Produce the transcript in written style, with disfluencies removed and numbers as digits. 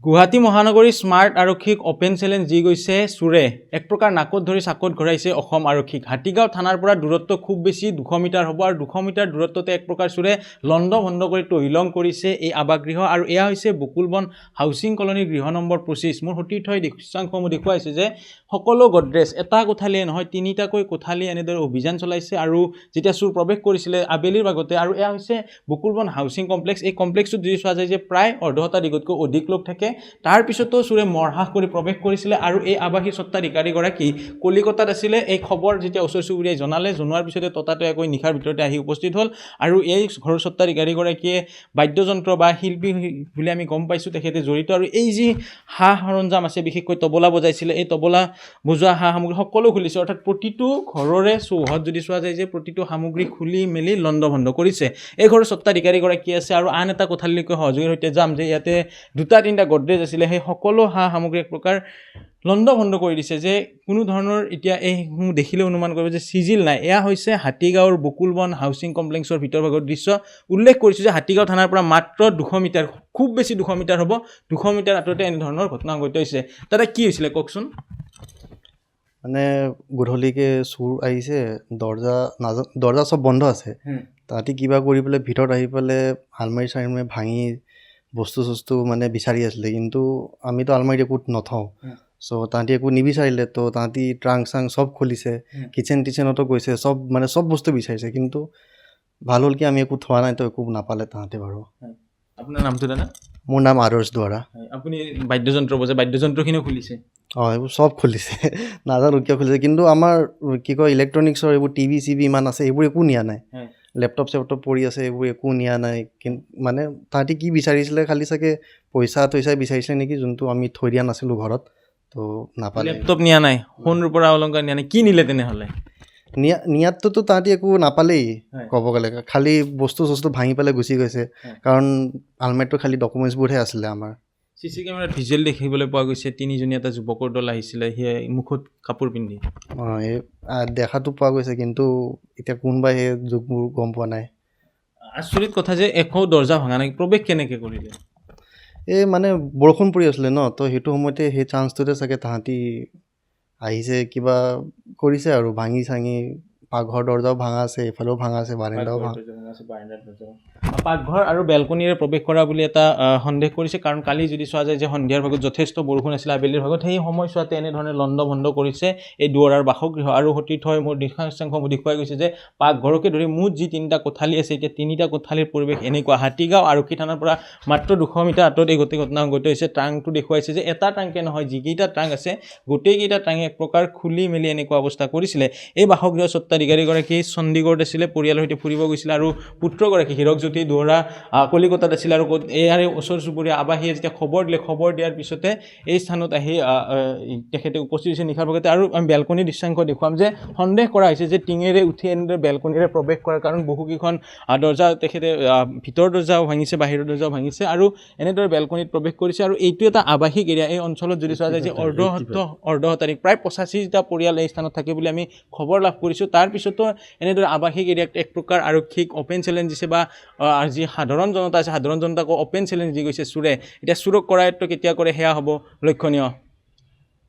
গুৱাহাটী মহানগৰী স্মাৰ্ট আৰক্ষীক open challenge দি গৈছে চুৰে এক প্ৰকাৰ নাকত ধৰি চাকত ঘূৰাইছে অসম আৰক্ষীক হাতীগাঁও থানাৰ পৰা দূৰত্ব খুব বেছি 200 মিটাৰ হ'ব আৰু 200 মিটাৰ দূৰত্বতে এক প্ৰকাৰ চুৰে লণ্ড ভণ্ড কৰি তহিলং কৰিছে এই আৱাসগৃহ আৰু এয়া হৈছে বকুলবন হাউচিং কলনী গৃহ নম্বৰ 25 মোৰ সতীৰ্থই দৃশ্যাংশসমূহ দেখুৱাইছে যে সকলো গডৰেজ এটা কোঠালিয়ে নহয় তিনিটাকৈ কোঠালি এনেদৰে অভিযান চলাইছে আৰু যেতিয়া চুৰ প্ৰৱেশ কৰিছিলে আবেলিৰ ভাগতে আৰু এয়া হৈছে বকুলবন হাউচিং কমপ্লেক্স এই কমপ্লেক্সত যদি চোৱা যায় যে প্ৰায় অৰ্ধশতাধিকতকৈ অধিক লোক থাকে তাৰ পিছতো চুৰে মৰহাস কৰি প্ৰৱেশ কৰিছিলে আৰু এই আৱাসী স্বত্বাধিকাৰীগৰাকী কলিকতাত আছিলে এই খবৰ যেতিয়া ওচৰ চুবুৰীয়াই জনোৱাৰ পিছতে ততাতৈয়াকৈ নিশাৰ ভিতৰতে আহি উপস্থিত হ'ল আৰু এই ঘৰৰ স্বত্বাধিকাৰীগৰাকীয়ে বাদ্যযন্ত্ৰ বা শিল্পী বুলি আমি গম পাইছোঁ তেখেতে জড়িত আৰু এই যি সা সৰঞ্জাম আছে বিশেষকৈ তবলা বজাইছিলে এই তবলা বজোৱা সা সামগ্ৰী সকলো খুলিছে অৰ্থাৎ প্ৰতিটো ঘৰৰে চৌহদ যদি চোৱা যায় যে প্ৰতিটো সামগ্ৰী খুলি মেলি লণ্ড ভণ্ড কৰিছে এই ঘৰৰ স্বত্বাধিকাৰীগৰাকী আছে আৰু আন এটা কোঠালিলৈকে সহযোগীৰ সৈতে যাম যে ইয়াতে দুটা তিনিটা গডৰেজ আছিলে সেই সকলো সা সামগ্ৰী এক প্ৰকাৰ লণ্ড ভণ্ড কৰি দিছে যে কোনো ধৰণৰ এতিয়া এইসমূহ দেখিলে অনুমান কৰিব যে চিজিল নাই এয়া হৈছে হাতীগাঁৱৰ বকুলবন হাউচিং কমপ্লেক্সৰ ভিতৰভাগৰ দৃশ্য উল্লেখ কৰিছোঁ যে হাতীগাঁও থানাৰ পৰা মাত্ৰ 200 মিটাৰ খুব বেছি 200 মিটাৰ হ'ব 200 মিটাৰ আঁতৰতে এনেধৰণৰ ঘটনা সংঘটিত হৈছে তাতে কি হৈছিলে কওকচোন মানে গধূলিকে চুৰ আহিছে দৰ্জা চব বন্ধ আছে তাহাঁতি কিবা কৰি পেলাই ভিতৰত আহি পেলাই আলমাৰি চালমাৰি ভাঙি বস্তু মানে বিচাৰি আছিলে কিন্তু আমিতো আলমাৰিত একো নথওঁ চ' তাহাঁতি একো নিবিচাৰিলে তো তাহাঁতি ট্ৰাংক চাং চব খুলিছে কিচেনতো গৈছে চব বস্তু বিচাৰিছে কিন্তু ভাল হ'ল কি আমি একো থোৱা নাই তো একো নাপালে তাহাঁতে বাৰু আপোনাৰ নামটো দাদা মোৰ নাম আদৰ্শ দুৱাৰা আপুনি বাদ্যযন্ত্ৰ বজায় বাদ্যযন্ত্ৰখিনিও খুলিছে অঁ এইবোৰ চব খুলিছে নাজানো কিয় খুলিছে কিন্তু আমাৰ কি কয় ইলেক্ট্ৰনিক্সৰ এইবোৰ টিভি চিভি ইমান আছে এইবোৰ একো নিয়া নাই লেপটপ চেপটপ পৰি আছে এইবোৰ একো নিয়া নাই মানে তাহাঁতি কি বিচাৰিছিলে খালি চাগে পইচা বিচাৰিছিলে নেকি যোনটো আমি থৈ দিয়া নাছিলোঁ ঘৰত তো নাপালে লেপটপ নিয়া নাই সোণৰ পৰা অলংকাৰ নিয়া নাই কি নিলে তেনেহ'লে নিয়াতটোতো তাহাঁতি একো নাপালেই ক'ব গ'লে খালি বস্তু ভাঙি পেলাই গুচি গৈছে কাৰণ আলমাৰিটো খালি ডকুমেণ্টছবোৰহে আছিলে আমাৰ চিচি কেমেৰাত ভিজুৱেল দেখিবলৈ পোৱা গৈছে তিনিজনীয়া এটা যুৱকৰ দল আহিছিলে সিয়ে মুখত কাপোৰ পিন্ধি অঁ এই দেখাটো পোৱা গৈছে কিন্তু এতিয়া কোনোবাই সেই যুগবোৰ গম পোৱা নাই আচৰিত কথা যে একো দৰ্জা ভঙা নাই প্ৰৱেশ কেনেকৈ কৰিলে এই মানে বৰষুণ পৰি আছিলে ন তো সেইটো সময়তে সেই চান্সটোতে চাগে তাহাঁতি আহিছে কিবা কৰিছে আৰু ভাঙি চাঙি পাকঘৰ দৰ্জাও ভাঙা আছে এইফালেও ভাঙা আছে বাৰাণ্ডাও ভাঙা পাকঘৰ আৰু বেলকনিৰে প্ৰৱেশ কৰা বুলি এটা সন্দেহ কৰিছে কাৰণ কালি যদি চোৱা যায় যে সন্ধিয়াৰ ভাগত যথেষ্ট বৰষুণ আছিলে আবেলিৰ ভাগত সেই সময়ছোৱাতে এনেধৰণে লণ্ড ভণ্ড কৰিছে এই দুৱাৰৰ বাসগৃহ আৰু সতীৰ্থই মোৰ দৃশ্যাংশসমূহ দেখুৱাই গৈছে যে পাকঘৰকে ধৰি মুঠ যি তিনিটা কোঠালি আছে এতিয়া তিনিটা কোঠালিৰ পৰিৱেশ এনেকুৱা হাতীগাঁও আৰক্ষী থানাৰ পৰা মাত্ৰ 200 মিটাৰ আঁতৰত এই গোটেই ঘটনা সংঘটিত হৈছে ট্ৰাংকটো দেখুৱাইছে যে এটা ট্ৰাংকে নহয় যিকেইটা ট্ৰাংক আছে গোটেইকেইটা ট্ৰাংকে এক প্ৰকাৰ খুলি মেলি এনেকুৱা অৱস্থা কৰিছিলে এই বাসগৃহ স্বত্বাধিকাৰীগৰাকী চণ্ডীগড়ত আছিলে পৰিয়ালৰ সৈতে ফুৰিব গৈছিলে আৰু পুত্ৰগৰাকী হীৰকজ্যোতি দুৱৰা কলিকতাত আছিলে আৰু ইয়াৰে ওচৰ চুবুৰীয়া আৱাসীয়ে যেতিয়া খবৰ দিয়াৰ পিছতে এই স্থানত আহি তেখেতে উপস্থিত হৈছে নিশাৰ ভাগতে আৰু আমি বেলকনিৰ দৃশ্যাংশ দেখুৱাম যে সন্দেহ কৰা হৈছে যে টিঙেৰে উঠি এনেদৰে বেলকনিৰে প্ৰৱেশ কৰাৰ কাৰণ বহুকেইখন দৰ্জা তেখেতে ভিতৰ দৰ্জাও ভাঙিছে বাহিৰৰ দৰ্জাও ভাঙিছে আৰু এনেদৰে বেলকনিত প্ৰৱেশ কৰিছে আৰু এইটো এটা আৱাসিক এৰিয়া এই অঞ্চলত যদি চোৱা যায় যে অৰ্ধশতাধিক প্ৰায় 85টা পৰিয়াল এই স্থানত থাকে বুলি আমি খবৰ লাভ কৰিছোঁ তাৰপিছতো এনেদৰে আৱাসিক এৰিয়াত এক প্ৰকাৰ আৰক্ষীক অপেন চেলেঞ্জ দিছে বা যি সাধাৰণ জনতা আছে সাধাৰণ জনতাকো অপেন চেলেঞ্জ দি গৈছে চুৰে এতিয়া চুৰক কৰায়ত্ব কেতিয়া কৰে সেয়া হ'ব লক্ষণীয়